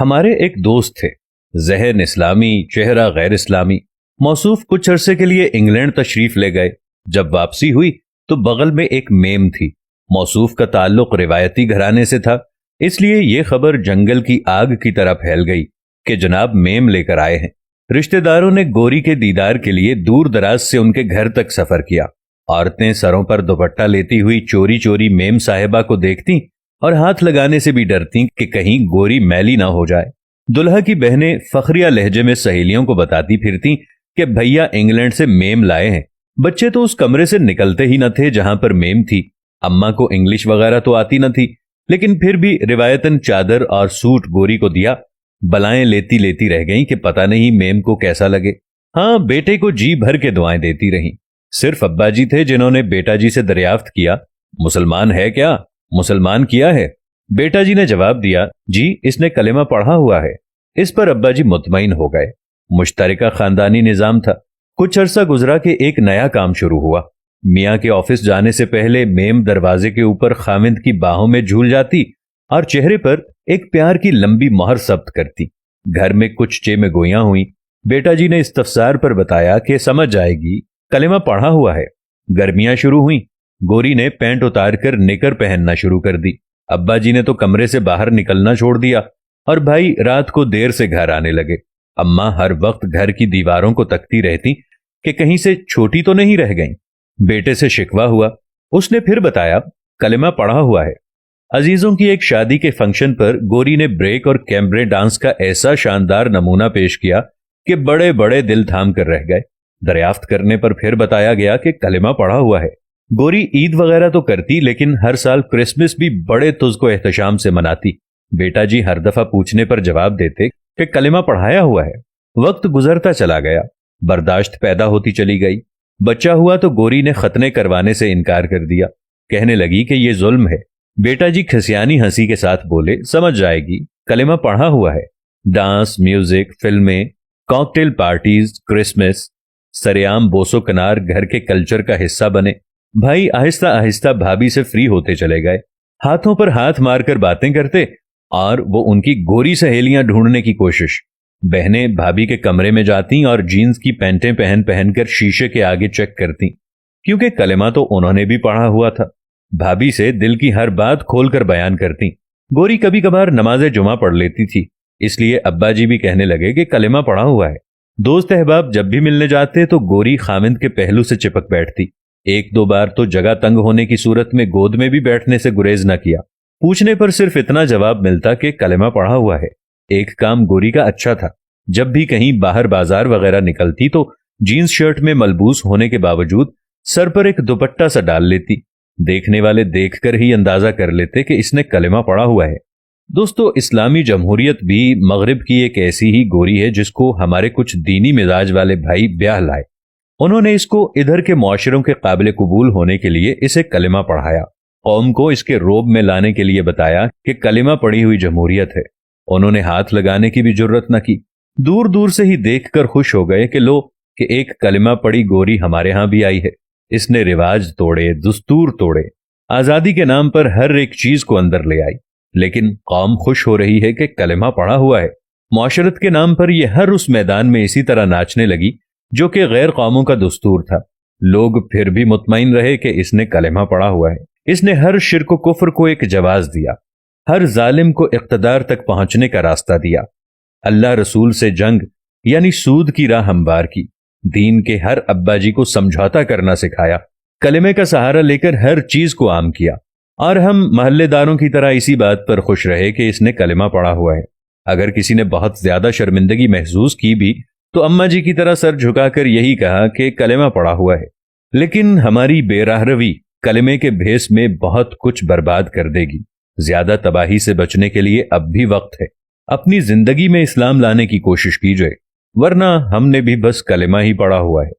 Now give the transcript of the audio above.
ہمارے ایک دوست تھے، ذہن اسلامی چہرہ غیر اسلامی۔ موصوف کچھ عرصے کے لیے انگلینڈ تشریف لے گئے۔ جب واپسی ہوئی تو بغل میں ایک میم تھی۔ موصوف کا تعلق روایتی گھرانے سے تھا، اس لیے یہ خبر جنگل کی آگ کی طرح پھیل گئی کہ جناب میم لے کر آئے ہیں۔ رشتہ داروں نے گوری کے دیدار کے لیے دور دراز سے ان کے گھر تک سفر کیا۔ عورتیں سروں پر دوپٹہ لیتی ہوئی چوری چوری میم صاحبہ کو دیکھتیں اور ہاتھ لگانے سے بھی ڈرتیں کہ کہیں گوری میلی نہ ہو جائے۔ دلہا کی بہنیں فخریہ لہجے میں سہیلیوں کو بتاتی پھرتیں کہ بھیا انگلینڈ سے میم لائے ہیں۔ بچے تو اس کمرے سے نکلتے ہی نہ تھے جہاں پر میم تھی۔ اماں کو انگلش وغیرہ تو آتی نہ تھی، لیکن پھر بھی روایتاً چادر اور سوٹ گوری کو دیا۔ بلائیں لیتی لیتی رہ گئیں کہ پتہ نہیں میم کو کیسا لگے۔ ہاں، بیٹے کو جی بھر کے دعائیں دیتی رہیں۔ صرف ابا جی تھے جنہوں نے بیٹا جی سے دریافت کیا، مسلمان ہے کیا؟ مسلمان کیا ہے؟ بیٹا جی نے جواب دیا، جی اس نے کلمہ پڑھا ہوا ہے۔ اس پر ابا جی مطمئن ہو گئے۔ مشترکہ خاندانی نظام تھا۔ کچھ عرصہ گزرا کہ ایک نیا کام شروع ہوا۔ میاں کے آفس جانے سے پہلے میم دروازے کے اوپر خاوند کی باہوں میں جھول جاتی اور چہرے پر ایک پیار کی لمبی مہر ثبت کرتی۔ گھر میں کچھ چیمیں گویاں ہوئیں۔ بیٹا جی نے استفسار پر بتایا کہ سمجھ جائے گی، کلمہ پڑھا ہوا ہے۔ گرمیاں شروع ہوئیں۔ گوری نے پینٹ اتار کر نکر پہننا شروع کر دی۔ ابا جی نے تو کمرے سے باہر نکلنا چھوڑ دیا اور بھائی رات کو دیر سے گھر آنے لگے۔ اماں ہر وقت گھر کی دیواروں کو تکتی رہتی کہ کہیں سے چھوٹی تو نہیں رہ گئیں۔ بیٹے سے شکوہ ہوا۔ اس نے پھر بتایا، کلمہ پڑھا ہوا ہے۔ عزیزوں کی ایک شادی کے فنکشن پر گوری نے بریک اور کیمبرے ڈانس کا ایسا شاندار نمونہ پیش کیا کہ بڑے بڑے دل تھام کر رہ گئے۔ دریافت کرنے پر پھر بتایا گیا کہ کلمہ پڑھا ہوا ہے۔ گوری عید وغیرہ تو کرتی، لیکن ہر سال کرسمس بھی بڑے تزک و احتشام سے مناتی۔ بیٹا جی ہر دفعہ پوچھنے پر جواب دیتے کہ کلمہ پڑھایا ہوا ہے۔ وقت گزرتا چلا گیا، برداشت پیدا ہوتی چلی گئی۔ بچہ ہوا تو گوری نے ختنے کروانے سے انکار کر دیا۔ کہنے لگی کہ یہ ظلم ہے۔ بیٹا جی کھسیانی ہنسی کے ساتھ بولے، سمجھ جائے گی، کلمہ پڑھا ہوا ہے۔ ڈانس، میوزک، فلمیں، کاکٹیل پارٹیز، کرسمس، سریعام بوسو کنار گھر کے کلچر کا حصہ بنے۔ بھائی آہستہ آہستہ بھابھی سے فری ہوتے چلے گئے۔ ہاتھوں پر ہاتھ مار کر باتیں کرتے اور وہ ان کی گوری سہیلیاں ڈھونڈنے کی کوشش۔ بہنیں بھابھی کے کمرے میں جاتیں اور جینز کی پینٹیں پہن کر شیشے کے آگے چیک کرتیں، کیونکہ کلمہ تو انہوں نے بھی پڑھا ہوا تھا۔ بھابھی سے دل کی ہر بات کھول کر بیان کرتیں۔ گوری کبھی کبھار نماز جمعہ پڑھ لیتی تھی، اس لیے ابا جی بھی کہنے لگے کہ کلمہ پڑھا ہوا ہے۔ دوست احباب جب بھی ملنے جاتے تو گوری خاوند کے پہلو سے چپک بیٹھتی۔ ایک دو بار تو جگہ تنگ ہونے کی صورت میں گود میں بھی بیٹھنے سے گریز نہ کیا۔ پوچھنے پر صرف اتنا جواب ملتا کہ کلمہ پڑھا ہوا ہے۔ ایک کام گوری کا اچھا تھا، جب بھی کہیں باہر بازار وغیرہ نکلتی تو جینز شرٹ میں ملبوس ہونے کے باوجود سر پر ایک دوپٹہ سا ڈال لیتی۔ دیکھنے والے دیکھ کر ہی اندازہ کر لیتے کہ اس نے کلمہ پڑھا ہوا ہے۔ دوستو، اسلامی جمہوریت بھی مغرب کی ایک ایسی ہی گوری ہے جس کو ہمارے کچھ دینی مزاج والے بھائی بیاہ لائے۔ انہوں نے اس کو ادھر کے معاشروں کے قابل قبول ہونے کے لیے اسے کلمہ پڑھایا۔ قوم کو اس کے روب میں لانے کے لیے بتایا کہ کلمہ پڑھی ہوئی جمہوریت ہے۔ انہوں نے ہاتھ لگانے کی بھی جرت نہ کی۔ دور دور سے ہی دیکھ کر خوش ہو گئے کہ لو کہ ایک کلمہ پڑھی گوری ہمارے ہاں بھی آئی ہے۔ اس نے رواج توڑے، دستور توڑے، آزادی کے نام پر ہر ایک چیز کو اندر لے آئی، لیکن قوم خوش ہو رہی ہے کہ کلمہ پڑھا ہوا ہے۔ معاشرت کے نام پر یہ ہر اس میدان میں اسی طرح ناچنے لگی جو کہ غیر قوموں کا دستور تھا۔ لوگ پھر بھی مطمئن رہے کہ اس نے کلمہ پڑھا ہوا ہے۔ اس نے ہر شرک و کفر کو ایک جواز دیا، ہر ظالم کو اقتدار تک پہنچنے کا راستہ دیا، اللہ رسول سے جنگ یعنی سود کی راہ ہموار کی، دین کے ہر ابا جی کو سمجھوتا کرنا سکھایا، کلمے کا سہارا لے کر ہر چیز کو عام کیا، اور ہم محلے داروں کی طرح اسی بات پر خوش رہے کہ اس نے کلمہ پڑھا ہوا ہے۔ اگر کسی نے بہت زیادہ شرمندگی محسوس کی بھی تو اماں جی کی طرح سر جھکا کر یہی کہا کہ کلمہ پڑھا ہوا ہے۔ لیکن ہماری بے راہ روی کلمے کے بھیس میں بہت کچھ برباد کر دے گی۔ زیادہ تباہی سے بچنے کے لیے اب بھی وقت ہے۔ اپنی زندگی میں اسلام لانے کی کوشش کیجئے، ورنہ ہم نے بھی بس کلمہ ہی پڑھا ہوا ہے۔